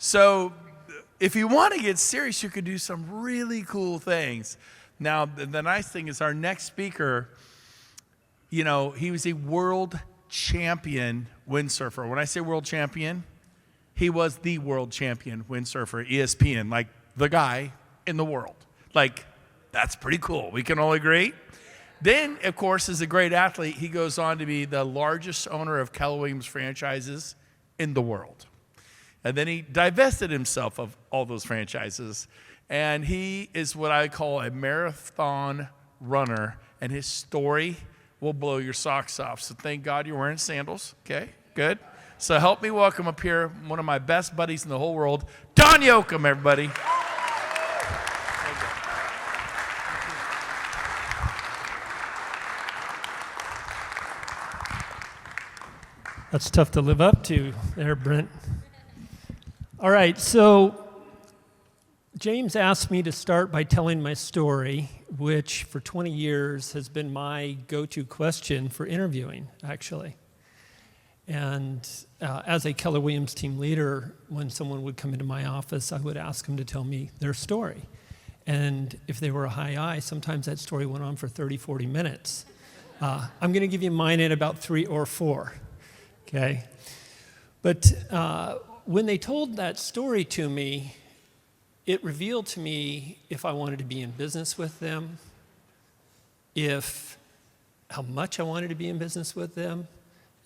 So if you want to get serious, you could do some really cool things. Now, the nice thing is our next speaker, he was a world champion windsurfer. When I say world champion, he was the world champion windsurfer, ESPN, like the guy in the world. Like, that's pretty cool. We can all agree. Then, of course, as a great athlete, he goes on to be the largest owner of Keller Williams franchises in the world. And then he divested himself of all those franchises. And he is what I call a marathon runner. And his story will blow your socks off. So thank God you're wearing sandals. Okay, good. So help me welcome up here one of my best buddies in the whole world, Don Yoakum, everybody. That's tough to live up to there, Brent. All right, so James asked me to start by telling my story, which for 20 years has been my go-to question for interviewing, actually. And as a Keller Williams team leader, when someone would come into my office, I would ask them to tell me their story. And if they were a high I, sometimes that story went on for 30, 40 minutes. I'm going to give you mine in about 3 or 4. Okay, but when they told that story to me, it revealed to me if I wanted to be in business with them, how much I wanted to be in business with them,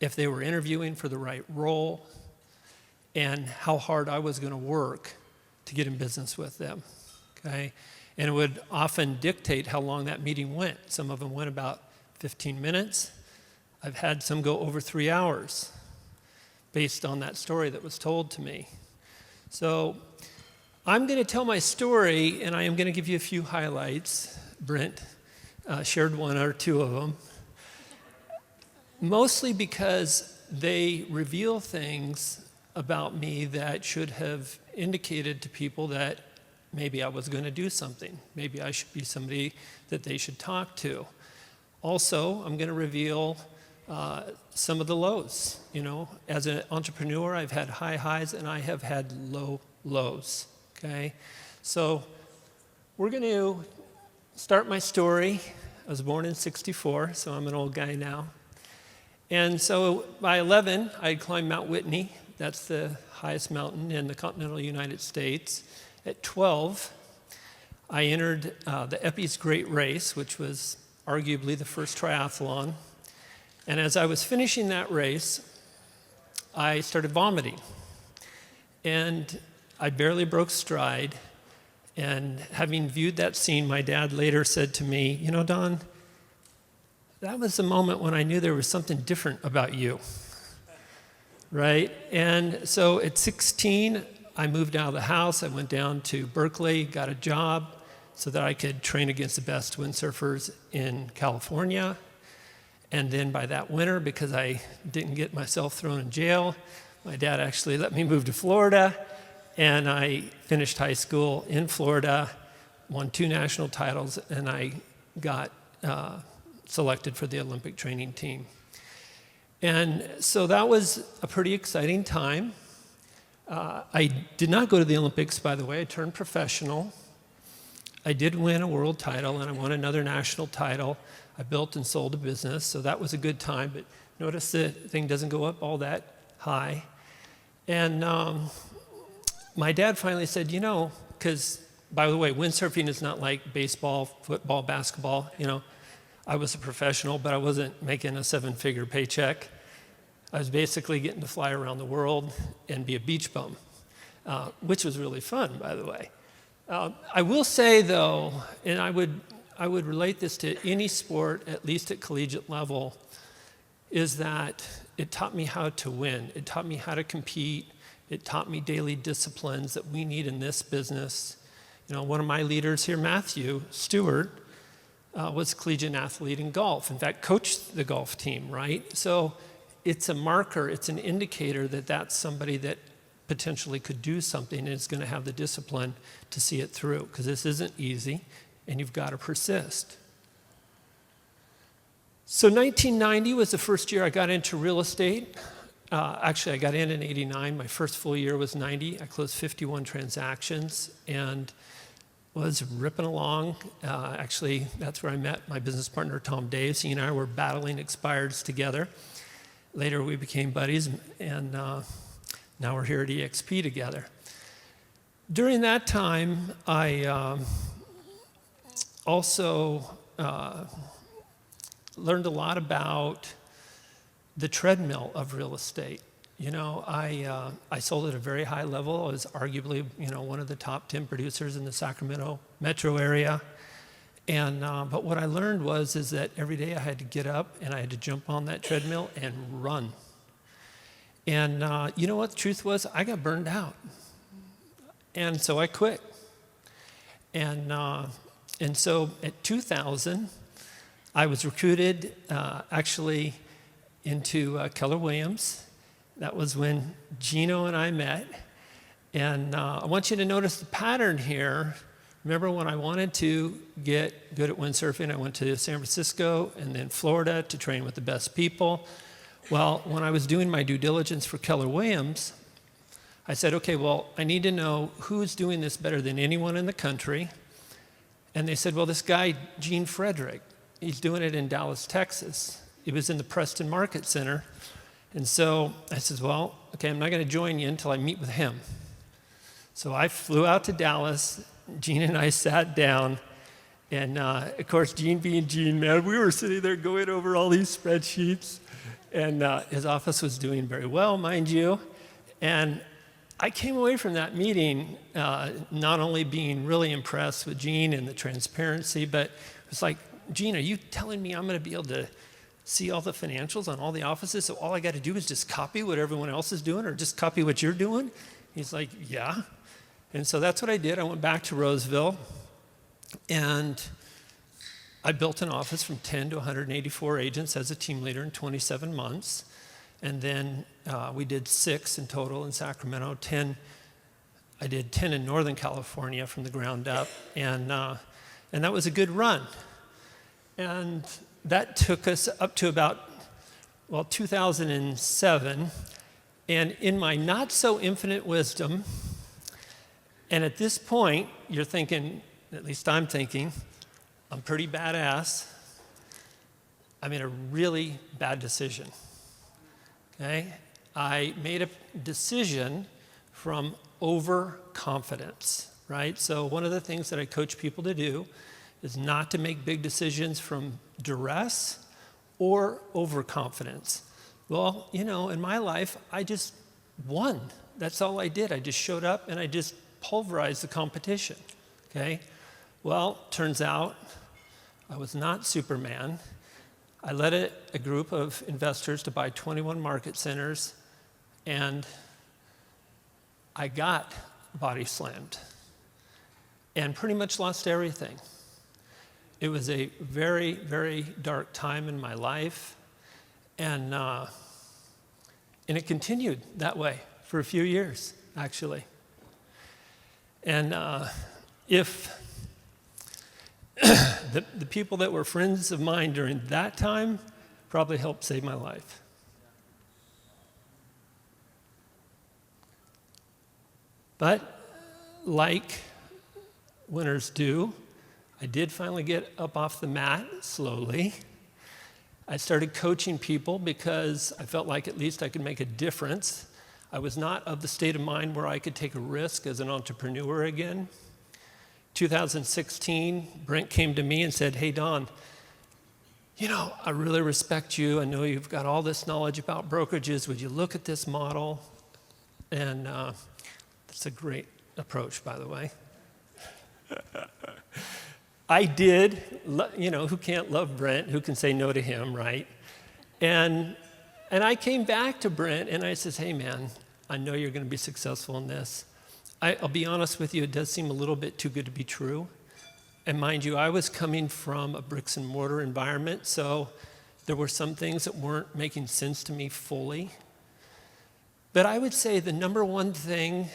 if they were interviewing for the right role, and how hard I was going to work to get in business with them. Okay, and it would often dictate how long that meeting went. Some of them went about 15 minutes. I've had some go over 3 hours based on that story that was told to me. So I'm going to tell my story, and I am going to give you a few highlights. Brent shared 1 or 2 of them. Mostly because they reveal things about me that should have indicated to people that maybe I was going to do something. Maybe I should be somebody that they should talk to. Also, I'm going to reveal some of the lows. As an entrepreneur, I've had high highs and I have had low lows. Okay, so we're going to start my story. I was born in '64, so I'm an old guy now. And so by 11, I had climbed Mount Whitney. That's the highest mountain in the continental United States. At 12, I entered the Epi's Great Race, which was arguably the first triathlon. And as I was finishing that race, I started vomiting. And I barely broke stride. And having viewed that scene, my dad later said to me, Don, that was the moment when I knew there was something different about you, right? And so at 16, I moved out of the house. I went down to Berkeley, got a job so that I could train against the best windsurfers in California. And then by that winter, because I didn't get myself thrown in jail, my dad actually let me move to Florida. And I finished high school in Florida, won 2 national titles, and I got selected for the Olympic training team. And so that was a pretty exciting time. I did not go to the Olympics, by the way. I turned professional. I did win a world title, and I won another national title. I built and sold a business, so that was a good time. But notice the thing doesn't go up all that high. And my dad finally said, because, by the way, windsurfing is not like baseball, football, basketball. I was a professional, but I wasn't making a 7-figure paycheck. I was basically getting to fly around the world and be a beach bum, which was really fun, by the way. I will say, though, and I would relate this to any sport, at least at collegiate level, is that it taught me how to win. It taught me how to compete. It taught me daily disciplines that we need in this business. One of my leaders here, Matthew Stewart, was a collegiate athlete in golf. In fact, coached the golf team, right? So it's a marker, it's an indicator that that's somebody that potentially could do something and is going to have the discipline to see it through, because this isn't easy and you've got to persist. So 1990 was the first year I got into real estate. Actually, I got in 89. My first full year was 90. I closed 51 transactions and was ripping along. Actually, that's where I met my business partner, Tom Daves. He and I were battling expireds together. Later, we became buddies, and now we're here at EXP together. During that time, I also learned a lot about the treadmill of real estate. You know, I sold at a very high level. I was arguably, one of the top 10 producers in the Sacramento metro area. And but what I learned is that every day I had to get up and I had to jump on that treadmill and run. And you know what the truth was? I got burned out. And so I quit. And so at 2000, I was recruited actually into Keller Williams. That was when Gino and I met. And I want you to notice the pattern here. Remember when I wanted to get good at windsurfing, I went to San Francisco and then Florida to train with the best people. Well, when I was doing my due diligence for Keller Williams, I said, okay, well, I need to know who's doing this better than anyone in the country. And they said, well, this guy, Gene Frederick, he's doing it in Dallas, Texas. It was in the Preston Market Center. And so I said, well, okay, I'm not going to join you until I meet with him. So I flew out to Dallas. Gene and I sat down. And of course, Gene being Gene, man, we were sitting there going over all these spreadsheets. And his office was doing very well, mind you. And I came away from that meeting not only being really impressed with Gene and the transparency, but it was like, Gene, are you telling me I'm going to be able to see all the financials on all the offices, so all I got to do is just copy what everyone else is doing or just copy what you're doing? He's like, yeah. And so that's what I did. I went back to Roseville, and I built an office from 10 to 184 agents as a team leader in 27 months. And then we did 6 in total in Sacramento, 10. I did 10 in Northern California from the ground up, and that was a good run. And that took us up to about, 2007. And in my not so infinite wisdom, and at this point, you're thinking, at least I'm thinking, I'm pretty badass. I made a really bad decision. Okay? I made a decision from overconfidence, right? So one of the things that I coach people to do is not to make big decisions from duress or overconfidence. Well, in my life, I just won. That's all I did. I just showed up and I just pulverized the competition, okay? Well, turns out I was not Superman. I led a group of investors to buy 21 market centers, and I got body slammed and pretty much lost everything. It was a very, very dark time in my life, and it continued that way for a few years, actually. And if the people that were friends of mine during that time probably helped save my life. But like winners do, I did finally get up off the mat slowly. I started coaching people because I felt like at least I could make a difference. I was not of the state of mind where I could take a risk as an entrepreneur again. 2016, Brent came to me and said, hey, Don, I really respect you. I know you've got all this knowledge about brokerages. Would you look at this model? And that's a great approach, by the way. I did, who can't love Brent? Who can say no to him, right? And I came back to Brent and I says, hey man, I know you're going to be successful in this. I'll be honest with you, it does seem a little bit too good to be true. And mind you, I was coming from a bricks and mortar environment, so there were some things that weren't making sense to me fully. But I would say the number one thing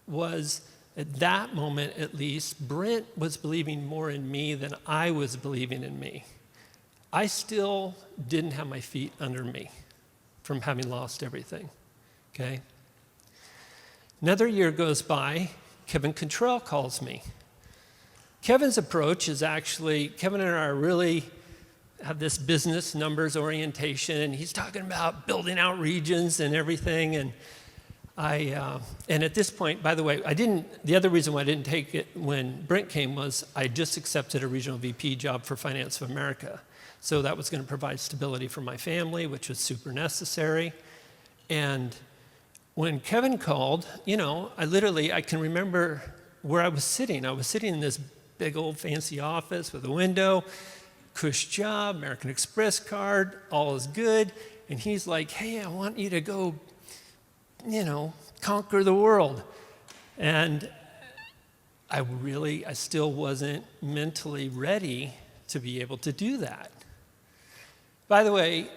was, at that moment at least, Brent was believing more in me than I was believing in me. I still didn't have my feet under me. from having lost everything, okay? Another year goes by, Kevin Contrell calls me. Kevin's approach is actually, Kevin and I really have this business numbers orientation, and he's talking about building out regions and everything, and and at this point, by the way, the other reason why I didn't take it when Brent came was I just accepted a regional VP job for Finance of America. So that was going to provide stability for my family, which was super necessary. And when Kevin called, I can remember where I was sitting. I was sitting in this big old fancy office with a window, cush job, American Express card, all is good. And he's like, hey, I want you to go conquer the world. And I still wasn't mentally ready to be able to do that. By the way,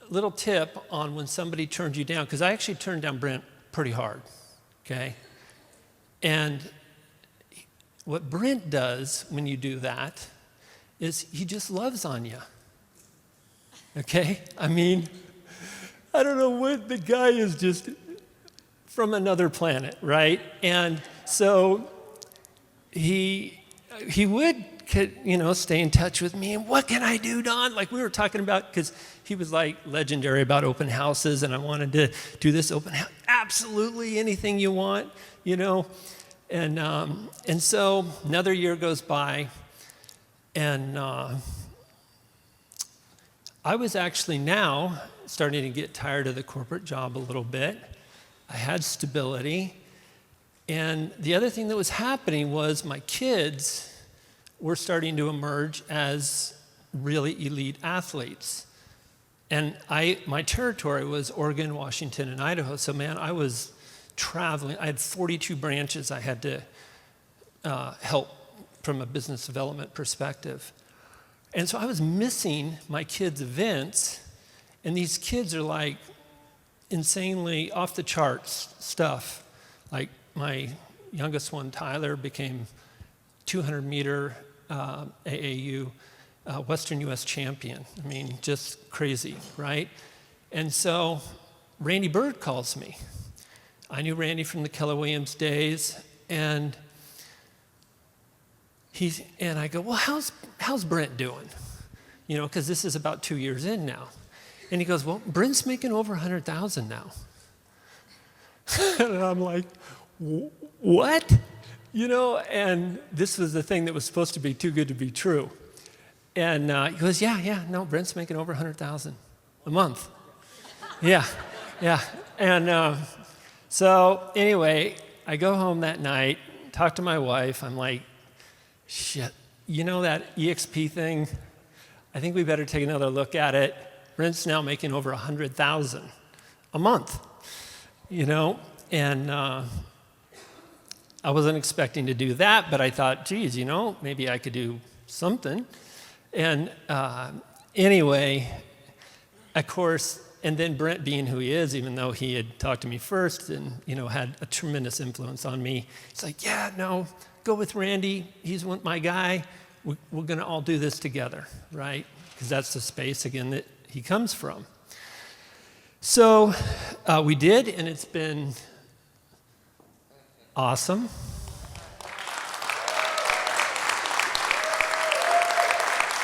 little tip on when somebody turns you down, because I actually turned down Brent pretty hard, okay? And what Brent does when you do that is he just loves on you, okay? I mean, I don't know what, the guy is just from another planet, right? And so he would, stay in touch with me. And what can I do, Don? Like we were talking about, because he was like legendary about open houses, and I wanted to do this open house. Absolutely anything you want, And so another year goes by, and I was actually now starting to get tired of the corporate job a little bit. I had stability. And the other thing that was happening was my kids were starting to emerge as really elite athletes. And my territory was Oregon, Washington, and Idaho. So man, I was traveling. I had 42 branches I had to help from a business development perspective. And so I was missing my kids' events, and these kids are like insanely off the charts stuff. Like my youngest one, Tyler, became 200-meter AAU Western U.S. champion. I mean, just crazy, right? And so Randy Bird calls me. I knew Randy from the Keller Williams days, and I go, well, how's Brent doing? Because this is about 2 years in now. And he goes, well, Brent's making over 100,000 now. And I'm like, what? And this was the thing that was supposed to be too good to be true. And he goes, no, Brent's making over 100,000 a month. Yeah. And so anyway, I go home that night, talk to my wife. I'm like, shit, that EXP thing? I think we better take another look at it. Brent's now making over 100,000 a month, And I wasn't expecting to do that, but I thought, geez, maybe I could do something. And anyway, of course, and then Brent being who he is, even though he had talked to me first and, had a tremendous influence on me, he's like, yeah, no, go with Randy. He's my guy. We're going to all do this together, right? Because that's the space, again, that he comes from. So we did, and it's been awesome.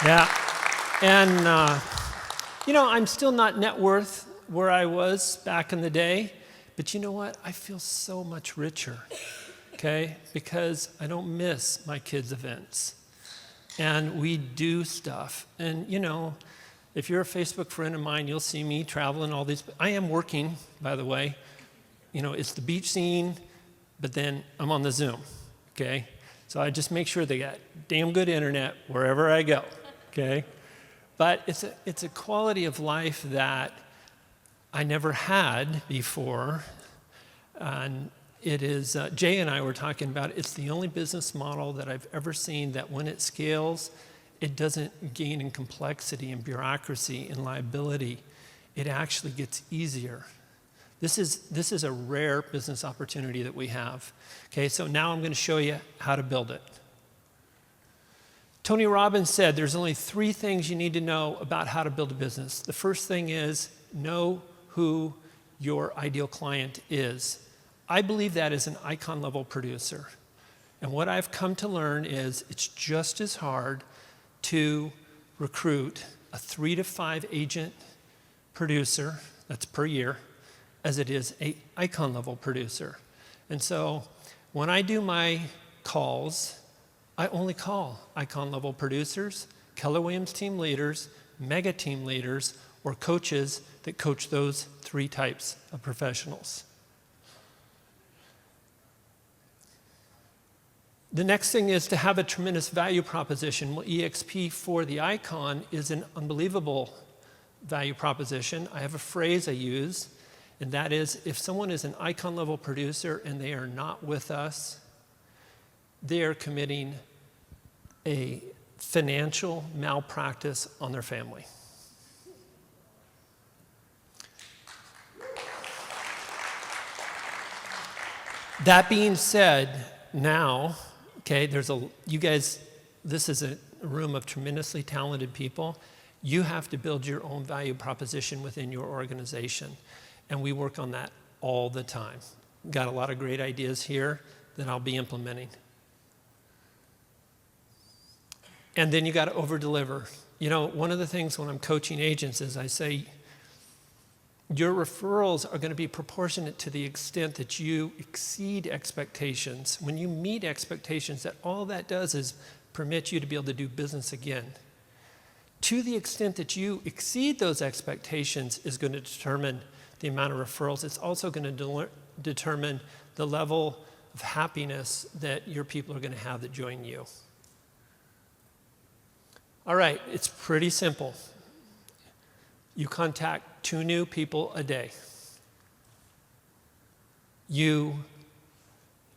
Yeah. And, I'm still not net worth where I was back in the day, but you know what? I feel so much richer, okay? Because I don't miss my kids' events. And we do stuff. And, if you're a Facebook friend of mine, you'll see me traveling all these. I am working, by the way. It's the beach scene, but then I'm on the Zoom, okay? So I just make sure they got damn good internet wherever I go, okay? But it's a quality of life that I never had before. And it is, Jay and I were talking about, it's the only business model that I've ever seen that when it scales, it doesn't gain in complexity and bureaucracy and liability. It actually gets easier. This is a rare business opportunity that we have. Okay, so now I'm going to show you how to build it. Tony Robbins said there's only 3 things you need to know about how to build a business. The first thing is know who your ideal client is. I believe that is an icon level producer. And what I've come to learn is it's just as hard to recruit a 3 to 5 agent producer, that's per year, as it is a icon level producer. And so when I do my calls, I only call icon level producers, Keller Williams team leaders, mega team leaders, or coaches that coach those 3 types of professionals. The next thing is to have a tremendous value proposition. Well, EXP for the icon is an unbelievable value proposition. I have a phrase I use, and that is, if someone is an icon level producer and they are not with us, they are committing a financial malpractice on their family. That being said, now, okay, you guys, this is a room of tremendously talented people. You have to build your own value proposition within your organization. And we work on that all the time. Got a lot of great ideas here that I'll be implementing. And then you got to over-deliver. You know, one of the things when I'm coaching agents is I say, your referrals are going to be proportionate to the extent that you exceed expectations. When you meet expectations, that all that does is permit you to be able to do business again. To the extent that you exceed those expectations is going to determine the amount of referrals. It's also going to determine the level of happiness that your people are going to have that join you. All right, it's pretty simple. You contact 2 new people a day. You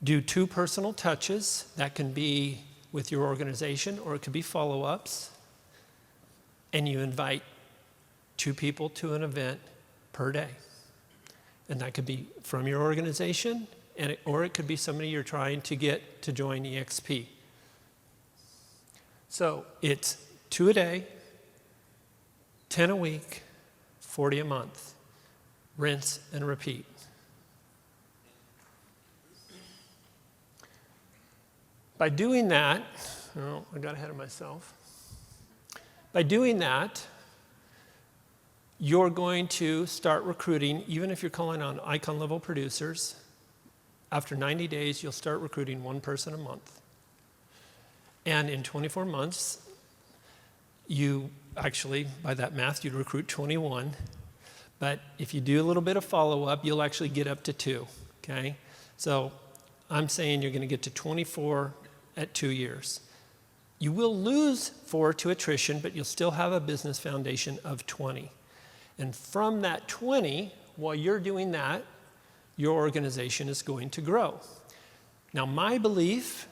do 2 personal touches. That can be with your organization or it could be follow-ups. And you invite 2 people to an event per day. And that could be from your organization, or it could be somebody you're trying to get to join EXP. So it's 2 a day, 10 a week, 40 a month. Rinse and repeat. By doing that, oh, I got ahead of myself. By doing that, you're going to start recruiting, even if you're calling on icon level producers. After 90 days, you'll start recruiting 1 person a month. And in 24 months, you actually, by that math, you'd recruit 21. But if you do a little bit of follow-up, you'll actually get up to 2, okay? So I'm saying you're going to get to 24 at 2 years. You will lose 4 to attrition, but you'll still have a business foundation of 20. And from that 20, while you're doing that, your organization is going to grow. Now, my belief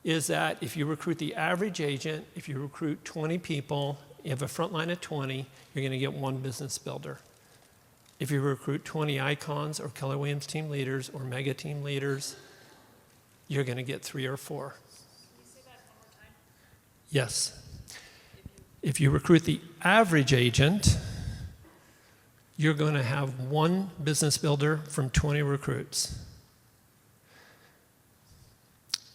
is that if you recruit the average agent, if you recruit 20 people, you have a front line of 20, you're going to get 1 business builder. If you recruit 20 icons or Keller Williams team leaders or mega team leaders, you're going to get 3 or 4. Can you say that one more time? Yes. If you recruit the average agent, you're going to have 1 business builder from 20 recruits.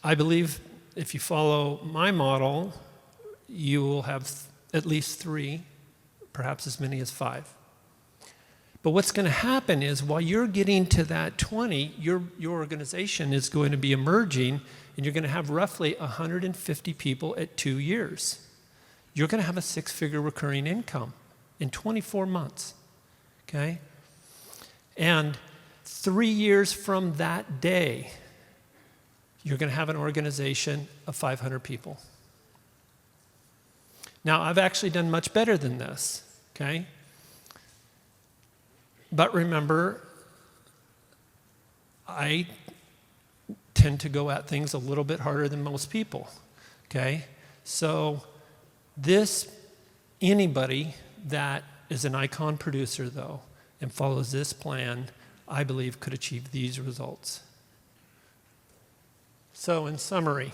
I believe if you follow my model, you will have at least 3, perhaps as many as 5. But what's going to happen is while you're getting to that 20, your organization is going to be emerging, and you're going to have roughly 150 people at 2 years. You're going to have a 6-figure recurring income in 24 months, okay? And 3 years from that day, you're going to have an organization of 500 people. Now, I've actually done much better than this, okay? But remember, I tend to go at things a little bit harder than most people, okay? So anybody that is an icon producer, though, and follows this plan, I believe could achieve these results. So in summary,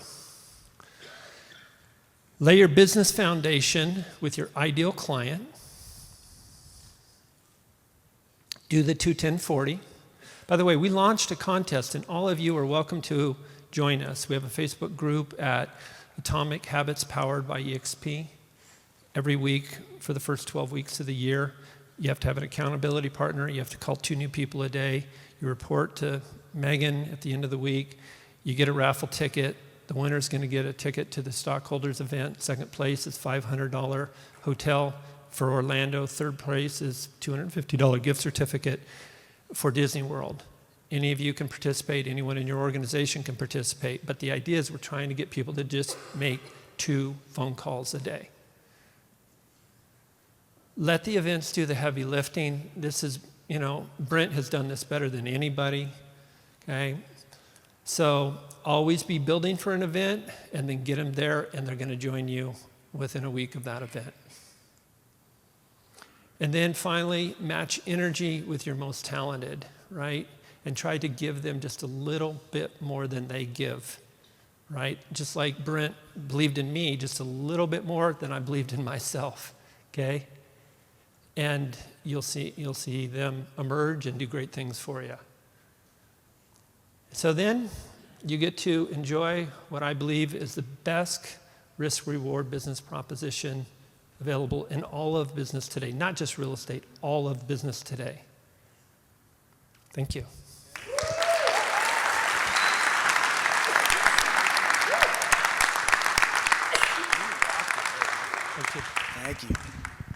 lay your business foundation with your ideal client. do the 2-10-40. By the way, we launched a contest, and all of you are welcome to join us. We have a Facebook group at Atomic Habits Powered by EXP. Every week for the first 12 weeks of the year, you have to have an accountability partner. You have to call 2 new people a day. You report to Megan at the end of the week. You get a raffle ticket. The winner's going to get a ticket to the stockholders event. Second place is $500 hotel for Orlando. Third place is $250 gift certificate for Disney World. Any of you can participate. Anyone in your organization can participate. But the idea is we're trying to get people to just make 2 phone calls a day. Let the events do the heavy lifting. This is, Brent has done this better than anybody, okay? So always be building for an event and then get them there, and they're going to join you within a week of that event. And then finally, match energy with your most talented, right? And try to give them just a little bit more than they give, right? Just like Brent believed in me just a little bit more than I believed in myself, okay? And you'll see them emerge and do great things for you. So then you get to enjoy what I believe is the best risk-reward business proposition available in all of business today, not just real estate, all of business today. Thank you. Thank you. Thank you.